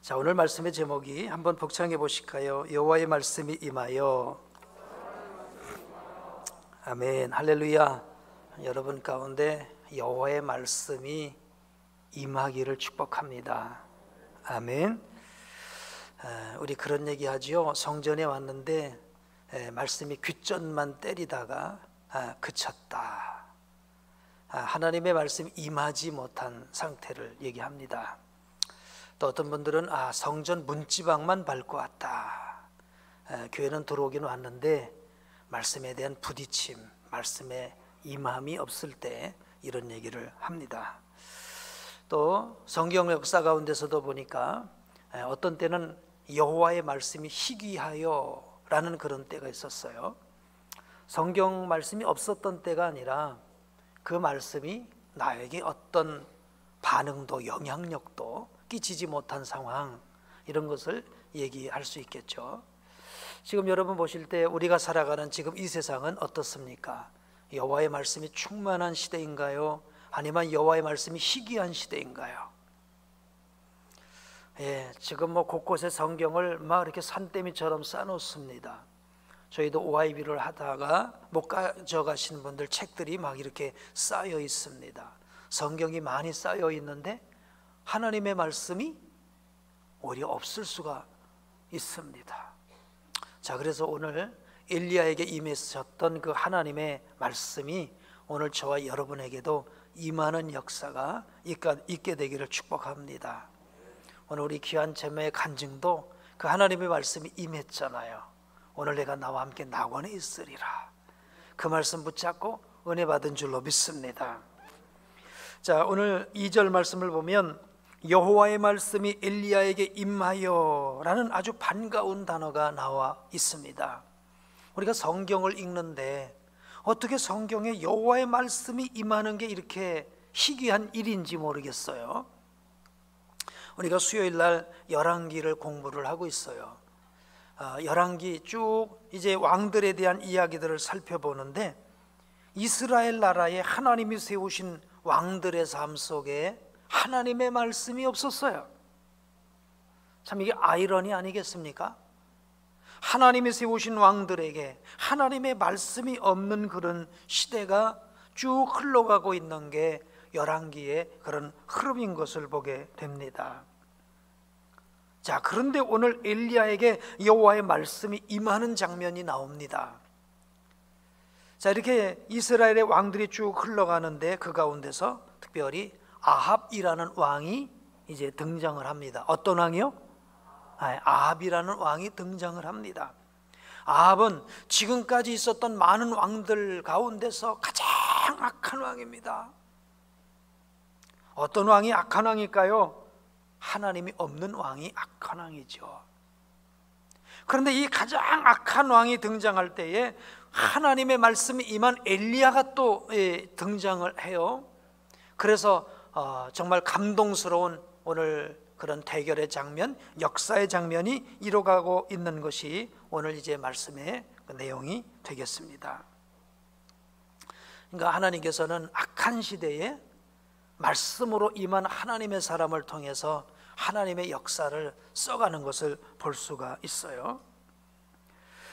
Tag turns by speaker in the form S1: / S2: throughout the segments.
S1: 자, 오늘 말씀의 제목이 한번 복창해 보실까요? 여호와의 말씀이 임하여. 아멘, 할렐루야. 여러분 가운데 여호와의 말씀이 임하기를 축복합니다. 아멘. 우리 그런 얘기 하죠. 성전에 왔는데 말씀이 귓전만 때리다가 그쳤다. 하나님의 말씀이 임하지 못한 상태를 얘기합니다. 또 어떤 분들은 성전 문지방만 밟고 왔다. 교회는 들어오긴 왔는데 말씀에 대한 부딪힘, 말씀에 임함이 없을 때 이런 얘기를 합니다. 또 성경 역사 가운데서도 보니까 어떤 때는 여호와의 말씀이 희귀하여 라는 그런 때가 있었어요. 성경 말씀이 없었던 때가 아니라 그 말씀이 나에게 어떤 반응도 영향력도 끼치지 못한 상황, 이런 것을 얘기할 수 있겠죠. 지금 여러분 보실 때 우리가 살아가는 지금 이 세상은 어떻습니까? 여호와의 말씀이 충만한 시대인가요? 아니면 여호와의 말씀이 희귀한 시대인가요? 지금 곳곳에 성경을 막 이렇게 산더미처럼 쌓아놓습니다. 저희도 OIB를 하다가 못 가져가시는 분들 책들이 막 이렇게 쌓여 있습니다. 성경이 많이 쌓여 있는데 하나님의 말씀이 오히려 없을 수가 있습니다. 자, 그래서 오늘 엘리야에게 임하셨던 그 하나님의 말씀이 오늘 저와 여러분에게도 임하는 역사가 있게 되기를 축복합니다. 오늘 우리 귀한 제매의 간증도 그 하나님의 말씀이 임했잖아요. 오늘 내가 나와 함께 낙원에 있으리라. 그 말씀 붙잡고 은혜 받은 줄로 믿습니다. 자, 오늘 2절 말씀을 보면 여호와의 말씀이 엘리야에게 임하여 라는 아주 반가운 단어가 나와 있습니다. 우리가 성경을 읽는데 어떻게 성경에 여호와의 말씀이 임하는 게 이렇게 희귀한 일인지 모르겠어요. 우리가 수요일 날 열왕기를 공부를 하고 있어요. 열왕기 쭉 이제 왕들에 대한 이야기들을 살펴보는데 이스라엘 나라에 하나님이 세우신 왕들의 삶 속에 하나님의 말씀이 없었어요. 참 이게 아이러니 아니겠습니까? 하나님이 세우신 왕들에게 하나님의 말씀이 없는 그런 시대가 쭉 흘러가고 있는 게 열왕기의 그런 흐름인 것을 보게 됩니다. 자, 그런데 오늘 엘리야에게 여호와의 말씀이 임하는 장면이 나옵니다. 자, 이렇게 이스라엘의 왕들이 쭉 흘러가는데 그 가운데서 특별히 아합이라는 왕이 이제 등장을 합니다. 어떤 왕이요? 아합이라는 왕이 등장을 합니다. 아합은 지금까지 있었던 많은 왕들 가운데서 가장 악한 왕입니다. 어떤 왕이 악한 왕일까요? 하나님이 없는 왕이 악한 왕이죠. 그런데 이 가장 악한 왕이 등장할 때에 하나님의 말씀이 임한 엘리야가 또 등장을 해요. 그래서 정말 감동스러운 오늘 그런 대결의 장면, 역사의 장면이 이뤄가고 있는 것이 오늘 이제 말씀의 그 내용이 되겠습니다. 그러니까 하나님께서는 악한 시대에 말씀으로 임한 하나님의 사람을 통해서 하나님의 역사를 써가는 것을 볼 수가 있어요.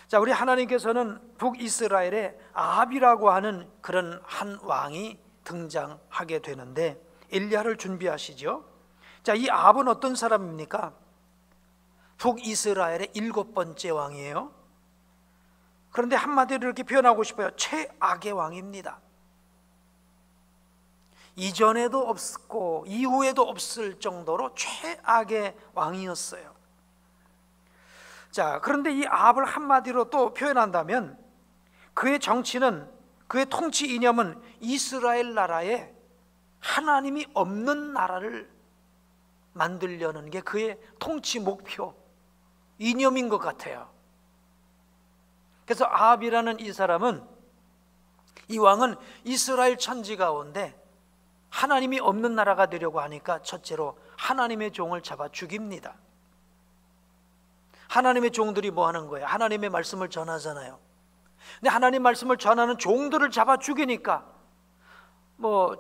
S1: 자, 우리 하나님께서는 북이스라엘에 아합이라고 하는 그런 한 왕이 등장하게 되는데 엘리야를 준비하시죠. 자, 이 아합은 어떤 사람입니까? 북이스라엘의 7번째 왕이에요. 그런데 한마디로 이렇게 표현하고 싶어요. 최악의 왕입니다. 이전에도 없었고 이후에도 없을 정도로 최악의 왕이었어요. 자, 그런데 이 아합을 한마디로 또 표현한다면 그의 정치는, 그의 통치 이념은 이스라엘 나라에 하나님이 없는 나라를 만들려는 게 그의 통치 목표, 이념인 것 같아요. 그래서 아합이라는 이 사람은, 이 왕은 이스라엘 천지 가운데 하나님이 없는 나라가 되려고 하니까 첫째로 하나님의 종을 잡아 죽입니다. 하나님의 종들이 뭐 하는 거예요? 하나님의 말씀을 전하잖아요. 근데 하나님 말씀을 전하는 종들을 잡아 죽이니까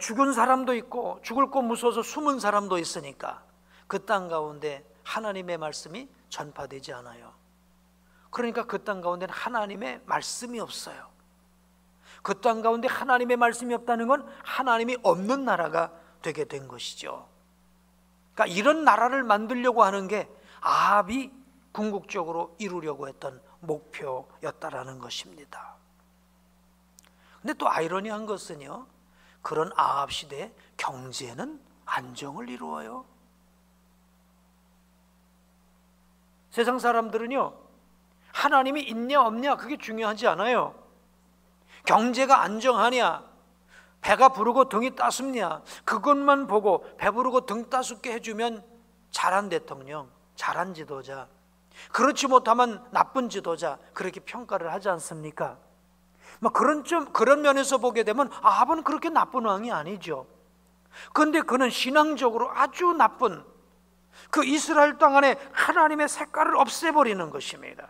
S1: 죽은 사람도 있고 죽을 거 무서워서 숨은 사람도 있으니까 그 땅 가운데 하나님의 말씀이 전파되지 않아요. 그러니까 그 땅 가운데는 하나님의 말씀이 없어요. 그 땅 가운데 하나님의 말씀이 없다는 건 하나님이 없는 나라가 되게 된 것이죠. 그러니까 이런 나라를 만들려고 하는 게 아합이 궁극적으로 이루려고 했던 목표였다라는 것입니다. 근데 또 아이러니한 것은요, 그런 아합 시대에 경제는 안정을 이루어요. 세상 사람들은요, 하나님이 있냐 없냐 그게 중요하지 않아요. 경제가 안정하냐, 배가 부르고 등이 따숩냐, 그것만 보고 배부르고 등 따숩게 해주면 잘한 대통령, 잘한 지도자, 그렇지 못하면 나쁜 지도자, 그렇게 평가를 하지 않습니까? 그런 면에서 보게 되면 아합은 그렇게 나쁜 왕이 아니죠. 그런데 그는 신앙적으로 아주 나쁜, 그 이스라엘 땅 안에 하나님의 색깔을 없애버리는 것입니다.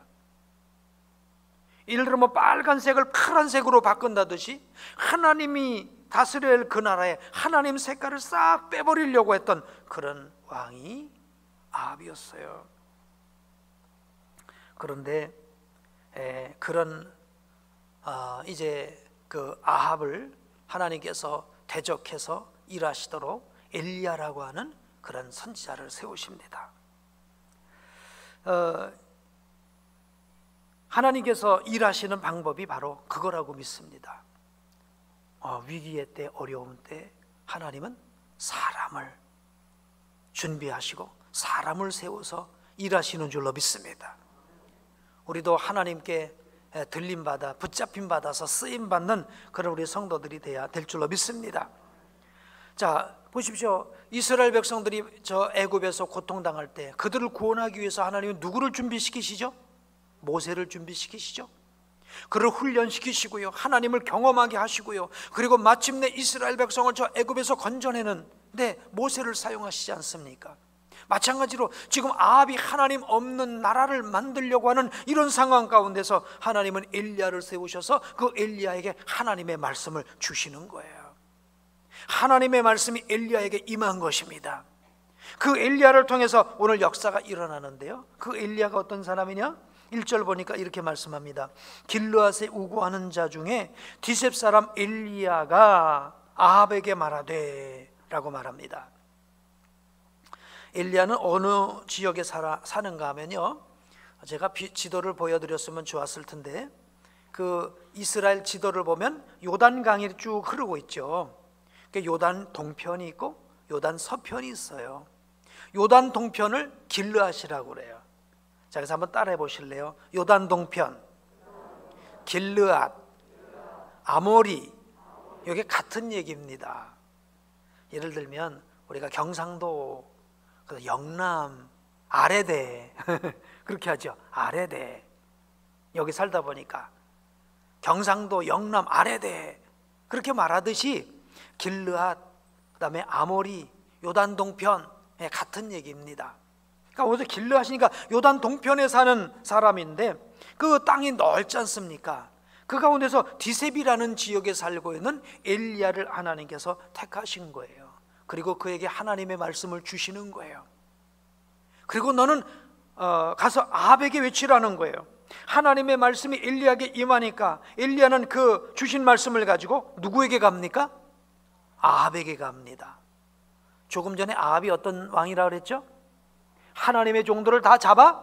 S1: 예를 들어 빨간색을 파란색으로 바꾼다듯이 하나님이 다스려야 할 그 나라에 하나님 색깔을 싹 빼버리려고 했던 그런 왕이 아합이었어요. 그런데 그런 이제 그 아합을 하나님께서 대적해서 일하시도록 엘리야라고 하는 그런 선지자를 세우십니다. 하나님께서 일하시는 방법이 바로 그거라고 믿습니다. 위기의 때, 어려움 때 하나님은 사람을 준비하시고 사람을 세워서 일하시는 줄로 믿습니다. 우리도 하나님께 들림받아 붙잡힘받아서 쓰임받는 그런 우리 성도들이 돼야 될 줄로 믿습니다. 자, 보십시오. 이스라엘 백성들이 저 애굽에서 고통당할 때 그들을 구원하기 위해서 하나님은 누구를 준비시키시죠? 모세를 준비시키시죠. 그를 훈련시키시고요, 하나님을 경험하게 하시고요, 그리고 마침내 이스라엘 백성을 저 애굽에서 건져내는데 모세를 사용하시지 않습니까? 마찬가지로 지금 아합이 하나님 없는 나라를 만들려고 하는 이런 상황 가운데서 하나님은 엘리야를 세우셔서 그 엘리야에게 하나님의 말씀을 주시는 거예요. 하나님의 말씀이 엘리야에게 임한 것입니다. 그 엘리야를 통해서 오늘 역사가 일어나는데요, 그 엘리야가 어떤 사람이냐? 1절 보니까 이렇게 말씀합니다. 길르앗에 우고하는 자 중에 디셉 사람 엘리야가 아합에게 말하되 라고 말합니다. 엘리야는 어느 지역에 사는가 하면요, 제가 지도를 보여드렸으면 좋았을 텐데 그 이스라엘 지도를 보면 요단강이 쭉 흐르고 있죠. 요단 동편이 있고 요단 서편이 있어요. 요단 동편을 길르앗이라고 그래요. 자, 그래서 한번 따라해 보실래요? 요단 동편, 길르앗, 아모리, 이게 같은 얘기입니다. 예를 들면 우리가 경상도, 영남, 아래대 그렇게 하죠. 아래대. 여기 살다 보니까 경상도, 영남, 아래대 그렇게 말하듯이 길르앗, 그다음에 아모리, 요단 동편 같은 얘기입니다. 그러니까 어제 길르앗이니까 요단 동편에 사는 사람인데 그 땅이 넓지 않습니까? 그 가운데서 디셉이라는 지역에 살고 있는 엘리야를 하나님께서 택하신 거예요. 그리고 그에게 하나님의 말씀을 주시는 거예요. 그리고 너는 가서 아합에게 외치라는 거예요. 하나님의 말씀이 엘리야에게 임하니까 엘리야는 그 주신 말씀을 가지고 누구에게 갑니까? 아합에게 갑니다. 조금 전에 아합이 어떤 왕이라 그랬죠? 하나님의 종들을 다 잡아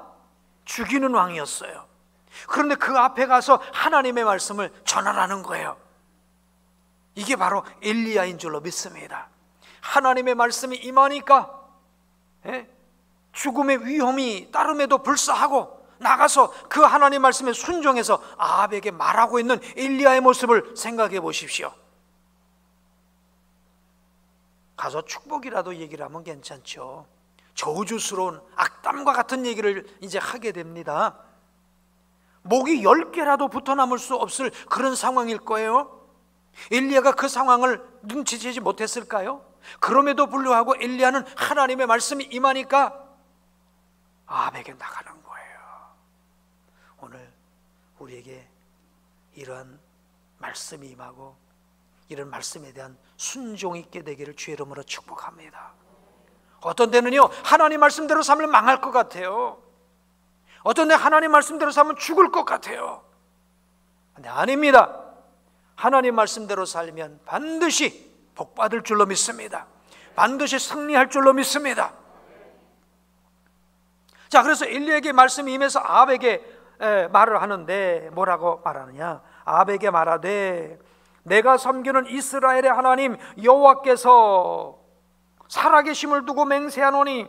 S1: 죽이는 왕이었어요. 그런데 그 앞에 가서 하나님의 말씀을 전하라는 거예요. 이게 바로 엘리야인 줄로 믿습니다. 하나님의 말씀이 임하니까 죽음의 위험이 따름에도 불사하고 나가서 그 하나님 말씀에 순종해서 아합에게 말하고 있는 엘리야의 모습을 생각해 보십시오. 가서 축복이라도 얘기를 하면 괜찮죠. 저주스러운 악담과 같은 얘기를 이제 하게 됩니다. 목이 10개라도 붙어 남을 수 없을 그런 상황일 거예요. 엘리야가 그 상황을 눈치채지 못했을까요? 그럼에도 불구하고 엘리야는 하나님의 말씀이 임하니까 아합에게 나가는 거예요. 오늘 우리에게 이러한 말씀이 임하고 이런 말씀에 대한 순종이 있게 되기를 주의 이름으로 축복합니다. 어떤 데는요, 하나님 말씀대로 살면 망할 것 같아요. 어떤 데 하나님 말씀대로 살면 죽을 것 같아요. 근데 아닙니다. 하나님 말씀대로 살면 반드시 복받을 줄로 믿습니다. 반드시 승리할 줄로 믿습니다. 자, 그래서 엘리야에게 말씀이 임해서 아합에게 말을 하는데 뭐라고 말하느냐? 아합에게 말하되 내가 섬기는 이스라엘의 하나님 여호와께서 살아계심을 두고 맹세하노니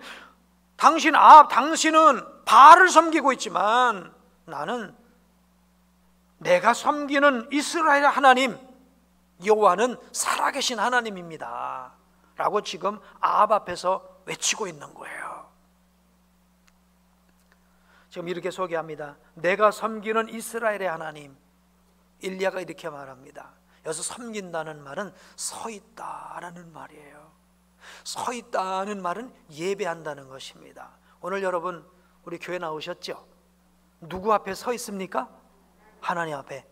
S1: 당신 아합, 당신은 바알을 섬기고 있지만 나는 내가 섬기는 이스라엘의 하나님 여호와는 살아계신 하나님입니다 라고 지금 아합 앞에서 외치고 있는 거예요. 지금 이렇게 소개합니다. 내가 섬기는 이스라엘의 하나님. 엘리야가 이렇게 말합니다. 여기서 섬긴다는 말은 서 있다라는 말이에요. 서 있다는 말은 예배한다는 것입니다. 오늘 여러분 우리 교회 나오셨죠? 누구 앞에 서 있습니까? 하나님 앞에.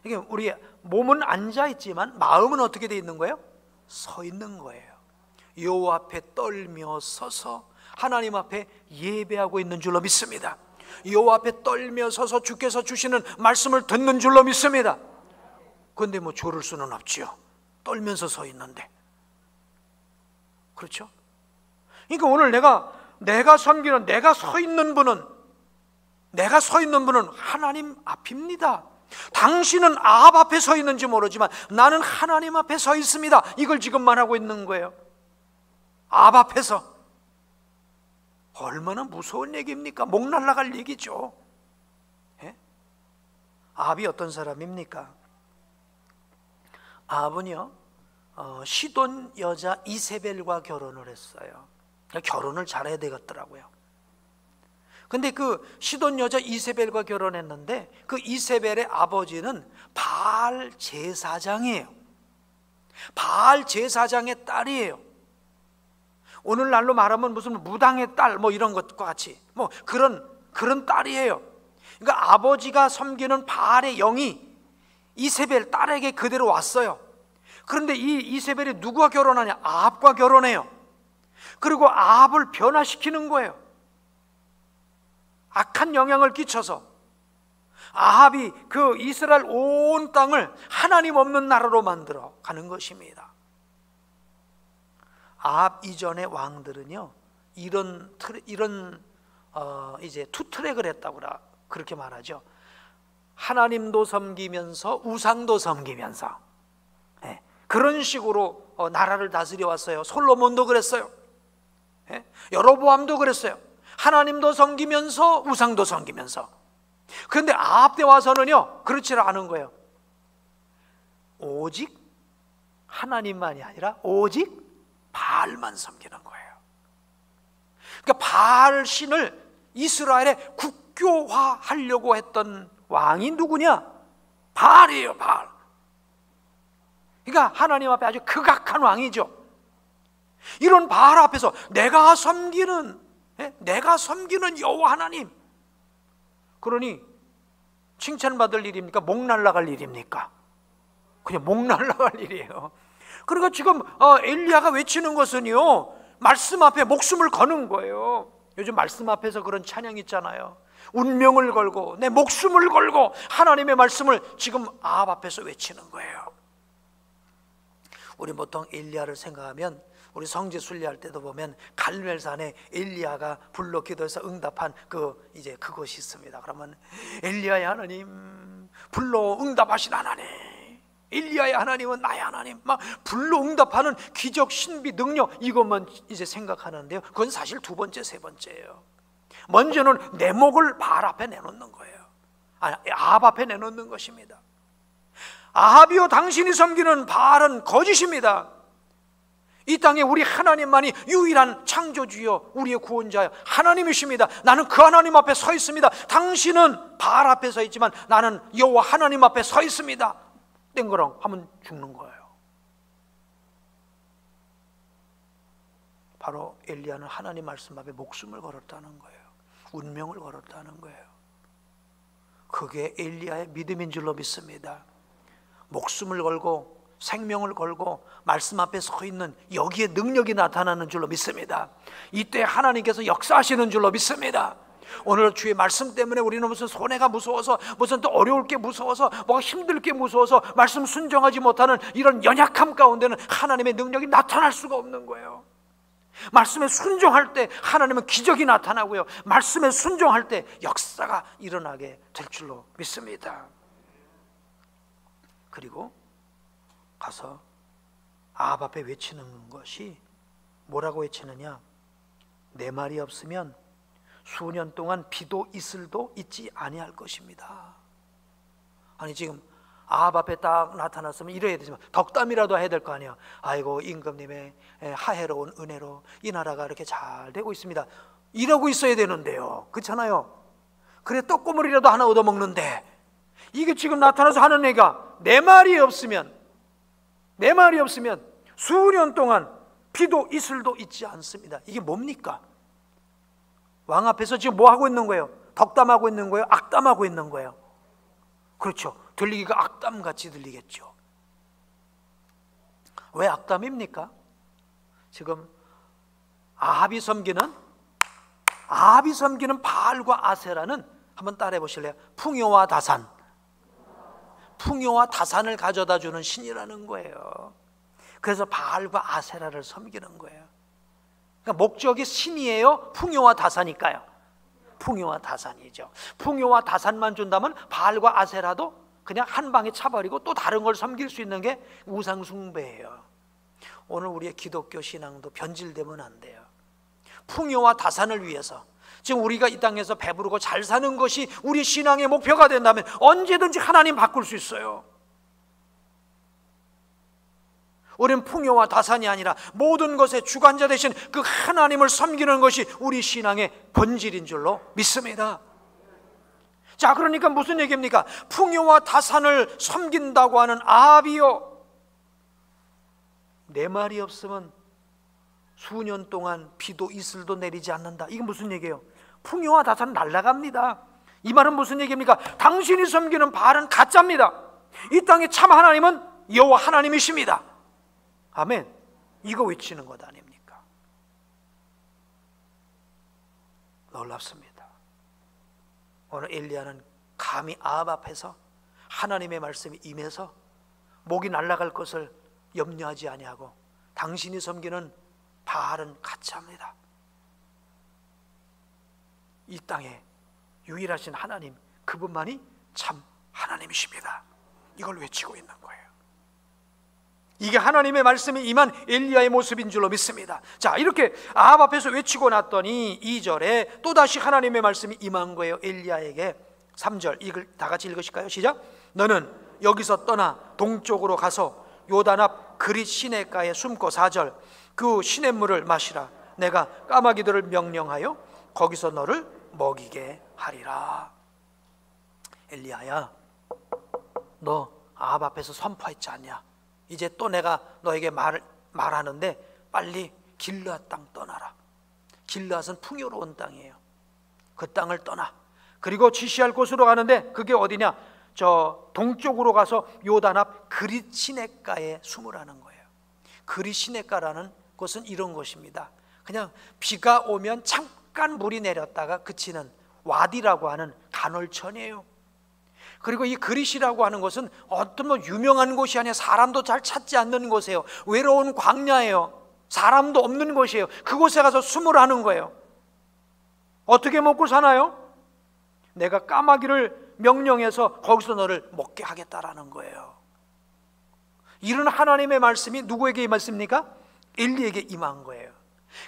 S1: 이게 우리 몸은 앉아 있지만 마음은 어떻게 돼 있는 거예요? 서 있는 거예요. 여호와 앞에 떨며 서서 하나님 앞에 예배하고 있는 줄로 믿습니다. 여호와 앞에 떨며 서서 주께서 주시는 말씀을 듣는 줄로 믿습니다. 그런데 뭐 조를 수는 없지요. 떨면서 서 있는데. 그렇죠? 그러니까 오늘 내가 섬기는, 내가 서 있는 분은 하나님 앞입니다. 당신은 아합 앞에 서 있는지 모르지만 나는 하나님 앞에 서 있습니다. 이걸 지금 말하고 있는 거예요. 아합 앞에서. 얼마나 무서운 얘기입니까? 목 날라갈 얘기죠. 예? 아합이 어떤 사람입니까? 아합은요, 시돈 여자 이세벨과 결혼을 했어요. 결혼을 잘해야 되겠더라고요. 근데 그 시돈 여자 이세벨과 결혼했는데 그 이세벨의 아버지는 바알 제사장이에요. 바알 제사장의 딸이에요. 오늘날로 말하면 무슨 무당의 딸 뭐 이런 것과 같이 뭐 그런 딸이에요. 그러니까 아버지가 섬기는 바알의 영이 이세벨 딸에게 그대로 왔어요. 그런데 이 이세벨이 누구와 결혼하냐? 아합과 결혼해요. 그리고 아합을 변화시키는 거예요. 악한 영향을 끼쳐서 아합이 그 이스라엘 온 땅을 하나님 없는 나라로 만들어 가는 것입니다. 아합 이전의 왕들은요, 이런 이제 투 트랙을 했다고 그렇게 말하죠. 하나님도 섬기면서 우상도 섬기면서 그런 식으로 나라를 다스려 왔어요. 솔로몬도 그랬어요. 여로보암도 그랬어요. 하나님도 섬기면서 우상도 섬기면서. 그런데 아합 때 와서는요, 그렇지 않은 거예요. 오직 하나님만이 아니라 오직 바알만 섬기는 거예요. 그러니까 바알 신을 이스라엘에 국교화하려고 했던 왕이 누구냐? 바알이에요, 바알. 그러니까 하나님 앞에 아주 극악한 왕이죠. 이런 바알 앞에서 내가 섬기는 여호와 하나님, 그러니 칭찬받을 일입니까? 목 날라갈 일입니까? 그냥 목 날라갈 일이에요. 그러니까 지금 엘리야가 외치는 것은요, 말씀 앞에 목숨을 거는 거예요. 요즘 말씀 앞에서 그런 찬양 있잖아요. 운명을 걸고 내 목숨을 걸고 하나님의 말씀을 지금 아합 앞에서 외치는 거예요. 우리 보통 엘리야를 생각하면 우리 성지 순례할 때도 보면 갈멜산에 엘리야가 불러 기도해서 응답한 이제 그것이 있습니다. 그러면 엘리야의 하나님, 불러 응답하신 하나님, 엘리야의 하나님은 나의 하나님, 막 불러 응답하는 기적, 신비, 능력, 이것만 이제 생각하는데요, 그건 사실 두 번째, 세 번째예요. 먼저는 내 목을 바알 앞에 내놓는 거예요. 아합 앞에 내놓는 것입니다. 아합이요, 당신이 섬기는 바알은 거짓입니다. 이 땅에 우리 하나님만이 유일한 창조주여 우리의 구원자여 하나님이십니다. 나는 그 하나님 앞에 서 있습니다. 당신은 바알 앞에 서 있지만 나는 여호와 하나님 앞에 서 있습니다. 땡그랑 하면 죽는 거예요. 바로 엘리야는 하나님 말씀 앞에 목숨을 걸었다는 거예요. 운명을 걸었다는 거예요. 그게 엘리야의 믿음인 줄로 믿습니다. 목숨을 걸고 생명을 걸고 말씀 앞에 서 있는 여기에 능력이 나타나는 줄로 믿습니다. 이때 하나님께서 역사하시는 줄로 믿습니다. 오늘 주의 말씀 때문에 우리는 무슨 손해가 무서워서, 무슨 또 어려울 게 무서워서, 뭐가 힘들 게 무서워서 말씀 순종하지 못하는 이런 연약함 가운데는 하나님의 능력이 나타날 수가 없는 거예요. 말씀에 순종할 때 하나님은 기적이 나타나고요, 말씀에 순종할 때 역사가 일어나게 될 줄로 믿습니다. 그리고 가서 아합 앞에 외치는 것이 뭐라고 외치느냐? 내 말이 없으면 수년 동안 비도 이슬도 있지 아니할 것입니다. 아니 지금 아합 앞에 딱 나타났으면 이래야 되지만 덕담이라도 해야 될 거 아니야. 아이고 임금님의 하혜로운 은혜로 이 나라가 이렇게 잘 되고 있습니다, 이러고 있어야 되는데요, 그렇잖아요. 그래 떡고물이라도 하나 얻어먹는데 이게 지금 나타나서 하는 얘기가 내 말이 없으면 수년 동안 비도 이슬도 있지 않습니다. 이게 뭡니까? 왕 앞에서 지금 뭐 하고 있는 거예요? 덕담하고 있는 거예요? 악담하고 있는 거예요? 그렇죠. 들리기가 악담같이 들리겠죠. 왜 악담입니까? 지금 아합이 섬기는 바알과 아세라는, 한번 따라해 보실래요? 풍요와 다산을 가져다 주는 신이라는 거예요. 그래서 바알과 아세라를 섬기는 거예요. 그러니까 목적이 신이에요? 풍요와 다산일까요? 풍요와 다산이죠. 풍요와 다산만 준다면 바알과 아세라도 그냥 한 방에 차버리고 또 다른 걸 섬길 수 있는 게 우상 숭배예요. 오늘 우리의 기독교 신앙도 변질되면 안 돼요. 풍요와 다산을 위해서, 지금 우리가 이 땅에서 배부르고 잘 사는 것이 우리 신앙의 목표가 된다면 언제든지 하나님 바꿀 수 있어요. 우리는 풍요와 다산이 아니라 모든 것의 주관자 되신 그 하나님을 섬기는 것이 우리 신앙의 본질인 줄로 믿습니다. 자, 그러니까 무슨 얘기입니까? 풍요와 다산을 섬긴다고 하는 아합이요, 내 말이 없으면 수년 동안 비도 이슬도 내리지 않는다. 이게 무슨 얘기예요? 풍요와 다산은 날아갑니다. 이 말은 무슨 얘기입니까? 당신이 섬기는 바알은 가짜입니다. 이 땅의 참 하나님은 여호와 하나님이십니다. 아멘. 이거 외치는 것 아닙니까? 놀랍습니다. 오늘 엘리야는 감히 아합 앞에서 하나님의 말씀이 임해서 목이 날아갈 것을 염려하지 아니하고 당신이 섬기는 바알은 가짜입니다, 이 땅에 유일하신 하나님 그분만이 참 하나님이십니다, 이걸 외치고 있는 거예요. 이게 하나님의 말씀이 임한 엘리야의 모습인 줄로 믿습니다. 자, 이렇게 아합 앞에서 외치고 났더니 2절에 또다시 하나님의 말씀이 임한 거예요, 엘리야에게. 3절 이걸 다 같이 읽으실까요? 시작. 너는 여기서 떠나 동쪽으로 가서 요단 앞 그릿 시냇가에 숨고 4절 그 시냇물을 마시라. 내가 까마귀들을 명령하여 거기서 너를 먹이게 하리라. 엘리야야, 너 아합 앞에서 선포했지 않냐? 이제 또 내가 너에게 말하는데 빨리 길르앗 땅 떠나라. 길르앗은 풍요로운 땅이에요. 그 땅을 떠나. 그리고 지시할 곳으로 가는데 그게 어디냐? 저 동쪽으로 가서 요단 앞 그릿 시냇가에 숨으라는 거예요. 그릿 시냇가라는 곳은 이런 곳입니다. 그냥 비가 오면 잠깐 물이 내렸다가 그치는 와디라고 하는 간헐천이에요. 그리고 이 그릿이라고 하는 것은 어떤 뭐 유명한 곳이 아니라 사람도 잘 찾지 않는 곳이에요. 외로운 광야예요. 사람도 없는 곳이에요. 그곳에 가서 숨으라는 거예요. 어떻게 먹고 사나요? 내가 까마귀를 명령해서 거기서 너를 먹게 하겠다라는 거예요. 이런 하나님의 말씀이 누구에게 임했습니까? 엘리에게 임한 거예요.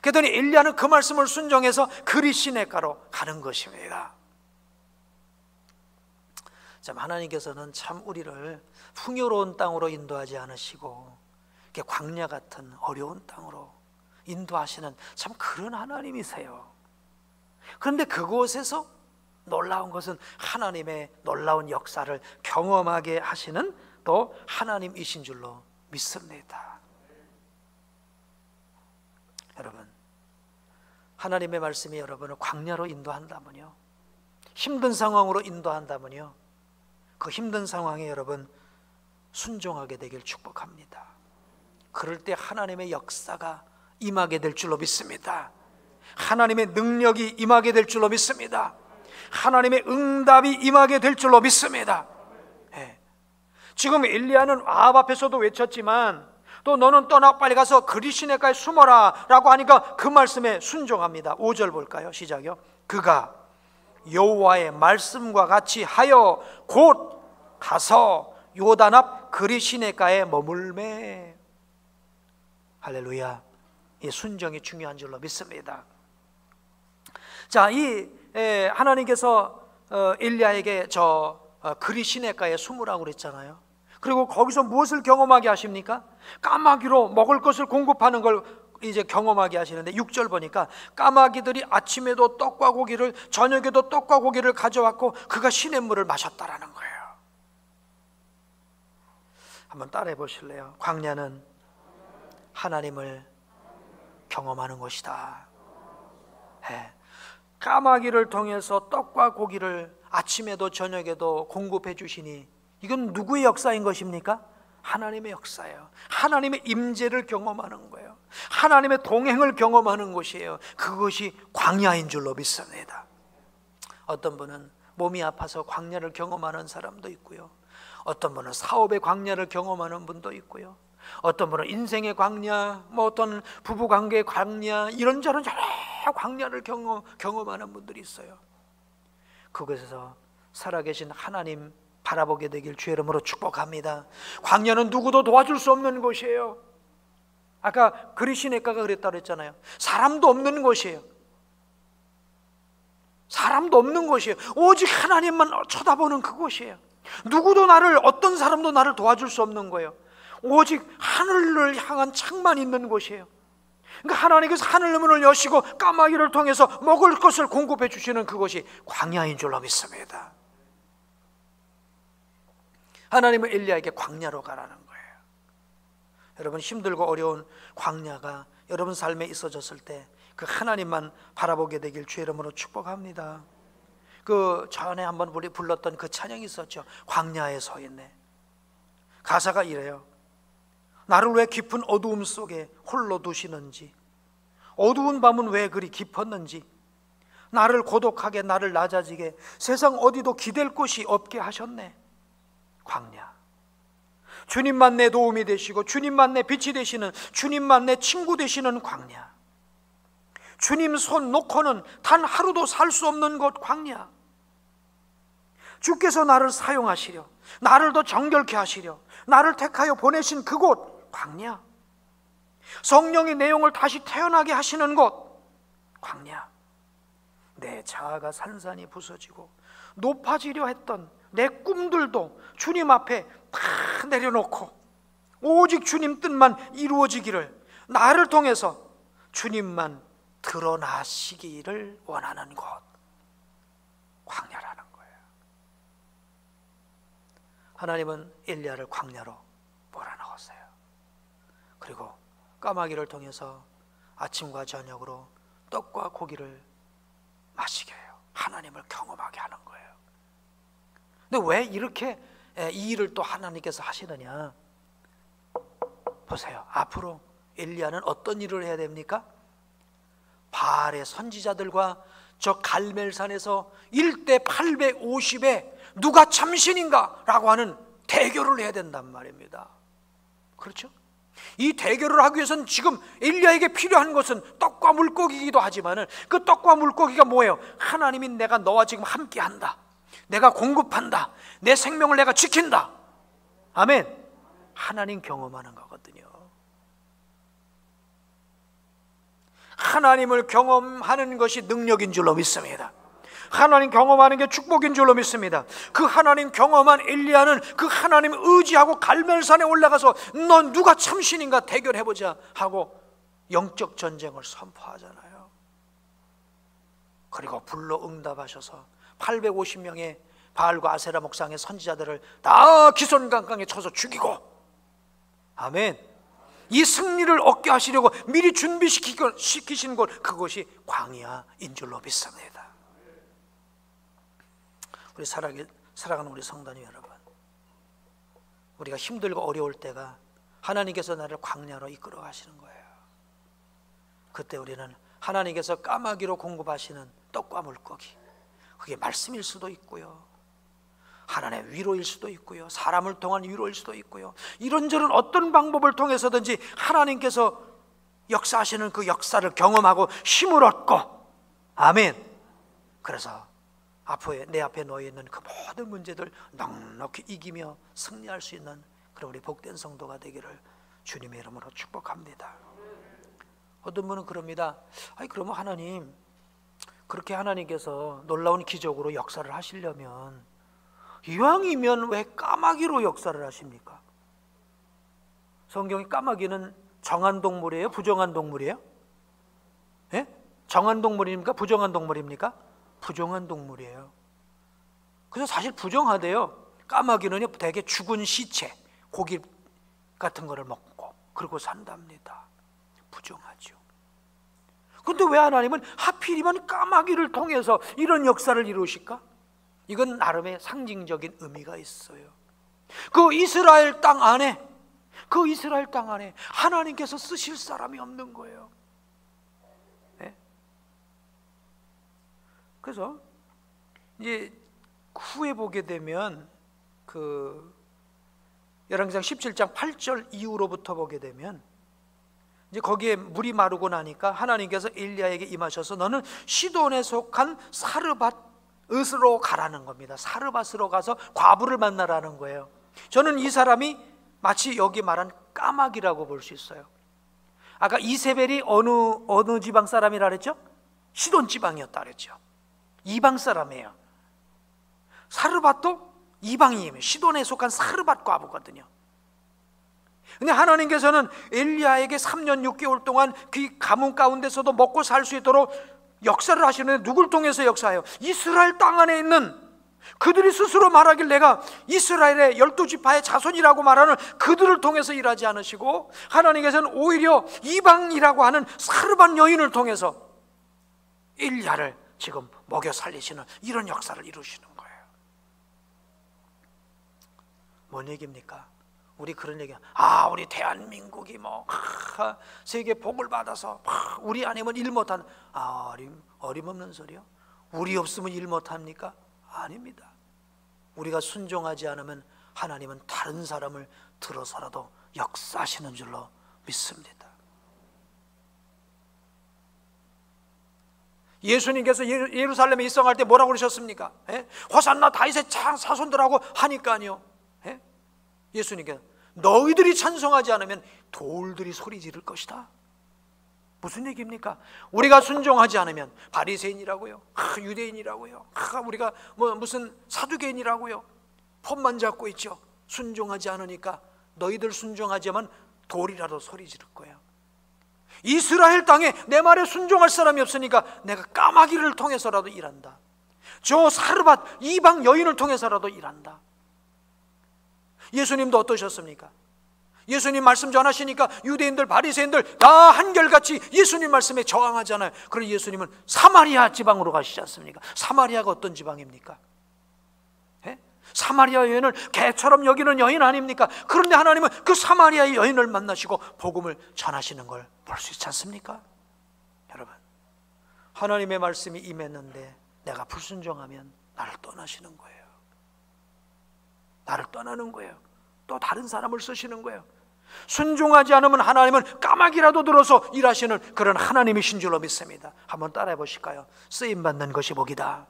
S1: 그랬더니 엘리야는 그 말씀을 순종해서 그릿 시냇가로 가는 것입니다. 참 하나님께서는 참 우리를 풍요로운 땅으로 인도하지 않으시고 이렇게 광야 같은 어려운 땅으로 인도하시는 참 그런 하나님이세요. 그런데 그곳에서 놀라운 것은 하나님의 놀라운 역사를 경험하게 하시는 또 하나님이신 줄로 믿습니다. 여러분, 하나님의 말씀이 여러분을 광야로 인도한다면요, 힘든 상황으로 인도한다면요, 그 힘든 상황에 여러분 순종하게 되길 축복합니다. 그럴 때 하나님의 역사가 임하게 될 줄로 믿습니다. 하나님의 능력이 임하게 될 줄로 믿습니다. 하나님의 응답이 임하게 될 줄로 믿습니다. 지금 엘리야는 아합 앞에서도 외쳤지만 또 너는 떠나 빨리 가서 그리 시내가에 숨어라 라고 하니까 그 말씀에 순종합니다. 5절 볼까요? 시작이요. 그가 여호와의 말씀과 같이 하여 곧 가서 요단 앞 그리 시내가에 머물매. 할렐루야. 이 순종이 중요한 줄로 믿습니다. 자, 하나님께서 엘리야에게 그리 시내가에 숨으라고 그랬잖아요. 그리고 거기서 무엇을 경험하게 하십니까? 까마귀로 먹을 것을 공급하는 걸 이제 경험하게 하시는데 6절 보니까 까마귀들이 아침에도 떡과 고기를 저녁에도 떡과 고기를 가져왔고 그가 시냇물을 마셨다라는 거예요. 한번 따라해 보실래요? 광야는 하나님을 경험하는 곳이다. 까마귀를 통해서 떡과 고기를 아침에도 저녁에도 공급해 주시니 이건 누구의 역사인 것입니까? 하나님의 역사예요. 하나님의 임재를 경험하는 거예요. 하나님의 동행을 경험하는 곳이에요. 그것이 광야인 줄로 믿습니다. 어떤 분은 몸이 아파서 광야를 경험하는 사람도 있고요. 어떤 분은 사업의 광야를 경험하는 분도 있고요. 어떤 분은 인생의 광야, 어떤 부부관계의 광야, 이런저런 여러 광야를 경험하는 분들이 있어요. 그곳에서 살아계신 하나님 바라보게 되길 주의 이름으로 축복합니다. 광야는 누구도 도와줄 수 없는 곳이에요. 아까 그리 시내가가 그랬다고 했잖아요. 사람도 없는 곳이에요. 사람도 없는 곳이에요. 오직 하나님만 쳐다보는 그곳이에요. 누구도 어떤 사람도 나를 도와줄 수 없는 거예요. 오직 하늘을 향한 창만 있는 곳이에요. 그러니까 하나님께서 하늘 문을 여시고 까마귀를 통해서 먹을 것을 공급해 주시는 그곳이 광야인 줄로 믿습니다. 하나님은 엘리야에게 광야로 가라는 거예요. 여러분, 힘들고 어려운 광야가 여러분 삶에 있어졌을 때 그 하나님만 바라보게 되길 주의 이름으로 축복합니다. 그 전에 한번 우리 불렀던 그 찬양이 있었죠. 광야에 서 있네. 가사가 이래요. 나를 왜 깊은 어두움 속에 홀로 두시는지, 어두운 밤은 왜 그리 깊었는지, 나를 고독하게 나를 낮아지게 세상 어디도 기댈 곳이 없게 하셨네. 광야. 주님만 내 도움이 되시고 주님만 내 빛이 되시는, 주님만 내 친구 되시는 광야. 주님 손 놓고는 단 하루도 살 수 없는 곳 광야. 주께서 나를 사용하시려, 나를 더 정결케 하시려 나를 택하여 보내신 그곳 광야. 성령의 내용을 다시 태어나게 하시는 곳 광야. 내 자아가 산산이 부서지고 높아지려 했던 내 꿈들도 주님 앞에 다 내려놓고 오직 주님 뜻만 이루어지기를, 나를 통해서 주님만 드러나시기를 원하는 곳 광야라는 거예요. 하나님은 엘리야를 광야로 몰아넣었어요. 그리고 까마귀를 통해서 아침과 저녁으로 떡과 고기를 마시게 해요. 하나님을 경험하게 하는 거예요. 근데 왜 이렇게 이 일을 또 하나님께서 하시느냐? 보세요. 앞으로 엘리야는 어떤 일을 해야 됩니까? 바알의 선지자들과 저 갈멜산에서 1대 850에 누가 참신인가? 라고 하는 대결을 해야 된단 말입니다. 그렇죠? 이 대결을 하기 위해서는 지금 엘리야에게 필요한 것은 떡과 물고기이기도 하지만 그 떡과 물고기가 뭐예요? 하나님이 내가 너와 지금 함께한다, 내가 공급한다, 내 생명을 내가 지킨다. 아멘. 하나님 경험하는 거거든요. 하나님을 경험하는 것이 능력인 줄로 믿습니다. 하나님 경험하는 게 축복인 줄로 믿습니다. 그 하나님 경험한 엘리야는 그 하나님 의지하고 갈멜산에 올라가서 넌 누가 참신인가 대결해보자 하고 영적 전쟁을 선포하잖아요. 그리고 불러 응답하셔서 850명의 바알과 아세라 목상의 선지자들을 다 기손강강에 쳐서 죽이고, 아멘. 이 승리를 얻게 하시려고 미리 준비시키신 곳, 그것이 광야인 줄로 믿습니다. 우리 사랑하는 우리 성도님 여러분, 우리가 힘들고 어려울 때가 하나님께서 나를 광야로 이끌어 가시는 거예요. 그때 우리는 하나님께서 까마귀로 공급하시는 떡과 물고기, 그게 말씀일 수도 있고요, 하나님의 위로일 수도 있고요, 사람을 통한 위로일 수도 있고요, 이런저런 어떤 방법을 통해서든지 하나님께서 역사하시는 그 역사를 경험하고 힘을 얻고, 아멘. 그래서 내 앞에 놓여 있는 그 모든 문제들 넉넉히 이기며 승리할 수 있는 그런 우리 복된 성도가 되기를 주님의 이름으로 축복합니다. 어떤 분은 그럽니다. 아니 그러면 하나님, 그렇게 하나님께서 놀라운 기적으로 역사를 하시려면 이왕이면 왜 까마귀로 역사를 하십니까? 성경의 까마귀는 정한 동물이에요? 부정한 동물이에요? 예? 정한 동물입니까? 부정한 동물입니까? 부정한 동물이에요. 그래서 사실 부정하대요. 까마귀는요 되게 죽은 시체, 고기 같은 거를 먹고 그러고 산답니다. 부정하죠. 그런데 왜 하나님은 하필이면 까마귀를 통해서 이런 역사를 이루실까? 이건 나름의 상징적인 의미가 있어요. 그 이스라엘 땅 안에 하나님께서 쓰실 사람이 없는 거예요. 네? 그래서 이제 후에 보게 되면 그 열왕기상 17장 8절 이후로부터 보게 되면 이제 거기에 물이 마르고 나니까 하나님께서 엘리야에게 임하셔서 너는 시돈에 속한 사르밧으로 가라는 겁니다. 사르밧으로 가서 과부를 만나라는 거예요. 저는 이 사람이 마치 여기 말한 까마귀라고 볼 수 있어요. 아까 이세벨이 어느 지방 사람이라 그랬죠? 시돈 지방이었다 그랬죠. 이방 사람이에요. 사르밧도 이방인이에요. 시돈에 속한 사르밧 과부거든요. 근데 하나님께서는 엘리야에게 3년 6개월 동안 그 가뭄 가운데서도 먹고 살 수 있도록 역사를 하시는데 누굴 통해서 역사해요? 이스라엘 땅 안에 있는 그들이 스스로 말하길 내가 이스라엘의 12지파의 자손이라고 말하는 그들을 통해서 일하지 않으시고 하나님께서는 오히려 이방이라고 하는 사르밧 여인을 통해서 엘리야를 지금 먹여 살리시는 이런 역사를 이루시는 거예요. 뭔 얘기입니까? 우리 그런 얘기, 우리 대한민국이 세계 복을 받아서 우리 아니면 일 못한, 어림없는 소리요. 우리 없으면 일 못합니까? 아닙니다. 우리가 순종하지 않으면 하나님은 다른 사람을 들어서라도 역사하시는 줄로 믿습니다. 예수님께서 예루살렘에 입성할 때 뭐라고 그러셨습니까? 호산나 다윗의 자손들하고 하니까요. 예수님께서 너희들이 찬송하지 않으면 돌들이 소리 지를 것이다. 무슨 얘기입니까? 우리가 순종하지 않으면 바리새인이라고요, 유대인이라고요, 우리가 무슨 사두개인이라고요, 폼만 잡고 있죠. 순종하지 않으니까 너희들 순종하지만 돌이라도 소리 지를 거야. 이스라엘 땅에 내 말에 순종할 사람이 없으니까 내가 까마귀를 통해서라도 일한다. 저 사르밧 이방 여인을 통해서라도 일한다. 예수님도 어떠셨습니까? 예수님 말씀 전하시니까 유대인들 바리새인들 다 한결같이 예수님 말씀에 저항하잖아요. 그럼 예수님은 사마리아 지방으로 가시지 않습니까? 사마리아가 어떤 지방입니까? 사마리아 여인을 개처럼 여기는 여인 아닙니까? 그런데 하나님은 그 사마리아 여인을 만나시고 복음을 전하시는 걸 볼 수 있지 않습니까? 여러분, 하나님의 말씀이 임했는데 내가 불순종하면 나를 떠나시는 거예요. 나를 떠나는 거예요. 또 다른 사람을 쓰시는 거예요. 순종하지 않으면 하나님은 까마귀라도 들어서 일하시는 그런 하나님이신 줄로 믿습니다. 한번 따라해 보실까요? 쓰임받는 것이 복이다.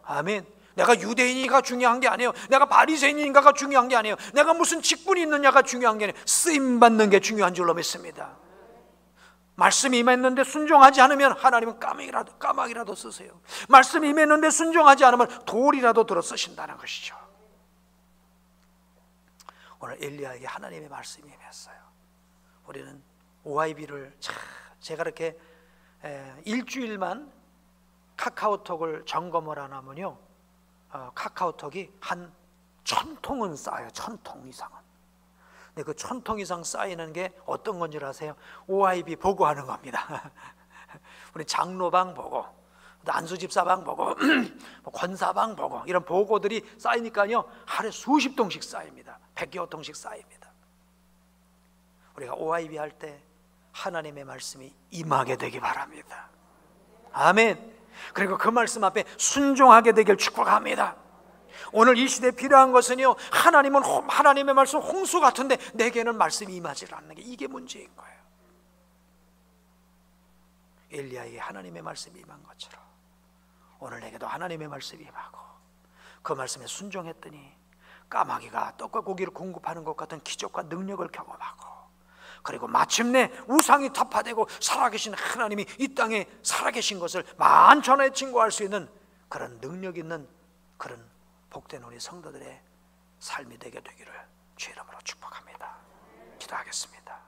S1: 아멘. 내가 유대인이가 중요한 게 아니에요. 내가 바리새인인가가 중요한 게 아니에요. 내가 무슨 직분이 있느냐가 중요한 게 아니에요. 쓰임받는 게 중요한 줄로 믿습니다. 말씀이 임했는데 순종하지 않으면 하나님은 까마귀라도 쓰세요. 말씀이 임했는데 순종하지 않으면 돌이라도 들어 쓰신다는 것이죠. 오늘 엘리야에게 하나님의 말씀이 임했어요. 우리는 OIB를 제가 이렇게 일주일만 카카오톡을 점검을 안 하면요, 카카오톡이 한 1000통은 쌓여요. 1000통 이상은. 근데 그 1000통 이상 쌓이는 게 어떤 건지 아세요? OIB 보고하는 겁니다. 우리 장로방 보고, 안수집사방 보고 권사방 보고 이런 보고들이 쌓이니까요 하루에 수십 통씩 쌓입니다. 100여 통씩 쌓입니다. 우리가 OIB 할 때 하나님의 말씀이 임하게 되기 바랍니다. 아멘. 그리고 그 말씀 앞에 순종하게 되길 축복합니다. 오늘 이 시대에 필요한 것은요, 하나님은 하나님의 말씀 홍수 같은데 내게는 말씀이 임하지 않는 게 이게 문제인 거예요. 엘리야에게 하나님의 말씀이 임한 것처럼 오늘 내게도 하나님의 말씀이 임하고 그 말씀에 순종했더니 까마귀가 떡과 고기를 공급하는 것 같은 기적과 능력을 경험하고, 그리고 마침내 우상이 타파되고 살아계신 하나님이 이 땅에 살아계신 것을 만천하에 증거할 수 있는 그런 능력 있는 그런 복된 우리 성도들의 삶이 되게 되기를 주의 이름으로 축복합니다. 기도하겠습니다.